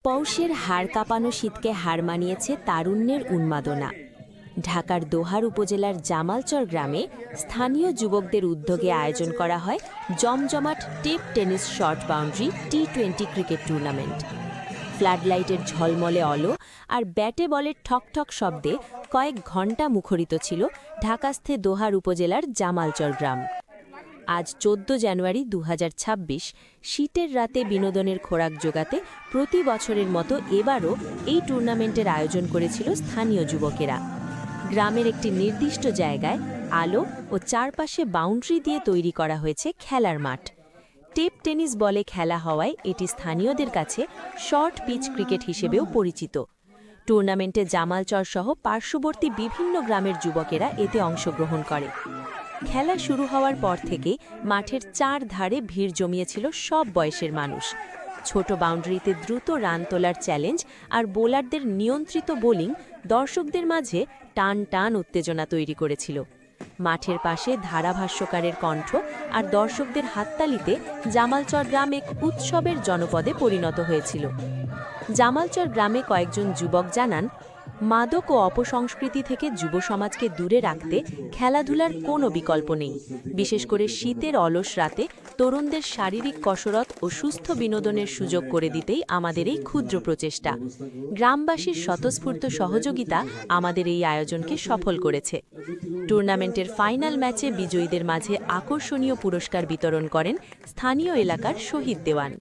পৌষের হাড় কাঁপানো শীতকে হার মানিয়েছে তারুণ্যের উন্মাদনা। ঢাকার দোহার উপজেলার জামালচর গ্রামে স্থানীয় যুবকদের উদ্যোগে আয়োজন করা হয় জমজমাট টেপ টেনিস শর্ট বাউন্ডারি টি-20 ক্রিকেট টুর্নামেন্ট। ফ্লাডলাইটের ঝলমলে আলো আর ব্যাটে বলের ঠকঠক শব্দে কয়েক ঘণ্টা মুখরিত ছিল ঢাকাস্থে দোহার উপজেলার জামালচর গ্রাম। আজ 14 জানুয়ারি 2026 শীতের রাতে বিনোদনের খোরাক জোগাতে প্রতি বছরের মতো এবারও এই টুর্নামেন্টের আয়োজন করেছিল স্থানীয় যুবকেরা। গ্রামের একটি নির্দিষ্ট জায়গায় আলো ও চারপাশে বাউন্ডারি দিয়ে তৈরি করা হয়েছে খেলার মাঠ। টেপ টেনিস বলে খেলা হওয়ায় এটি স্থানীয়দের কাছে শর্ট পিচ ক্রিকেট হিসেবেও পরিচিত। টুর্নামেন্টে জামালচর সহ পার্শ্ববর্তী বিভিন্ন গ্রামের যুবকেরা এতে অংশগ্রহণ করে। খেলা শুরু হওয়ার পর থেকে মাঠের চার ধারে ভিড় জমিয়েছিল সব বয়সের মানুষ। ছোট বাউন্ডারিতে দ্রুত রান তোলার চ্যালেঞ্জ আর বোলারদের নিয়ন্ত্রিত বোলিং দর্শকদের মাঝে টান টান উত্তেজনা তৈরি করেছিল। মাঠের পাশে ধারাভাষ্যকারের কণ্ঠ আর দর্শকদের হাততালিতে জামালচর গ্রাম এক উৎসবের জনপদে পরিণত হয়েছিল। জামালচর গ্রামে কয়েকজন যুবক জানান, মাদক ও অপসংস্কৃতি থেকে যুব সমাজকে দূরে রাখতে খেলাধুলার কোনো বিকল্প নেই। বিশেষ করে শীতের অলস রাতে তরুণদের শারীরিক কসরত ও সুস্থ বিনোদনের সুযোগ করে দিতেই আমাদের এই ক্ষুদ্র প্রচেষ্টা। গ্রামবাসীর স্বতঃস্ফূর্ত সহযোগিতা আমাদের এই আয়োজনকে সফল করেছে। টুর্নামেন্টের ফাইনাল ম্যাচে বিজয়ীদের মাঝে আকর্ষণীয় পুরস্কার বিতরণ করেন স্থানীয় এলাকার শহীদ দেওয়ান।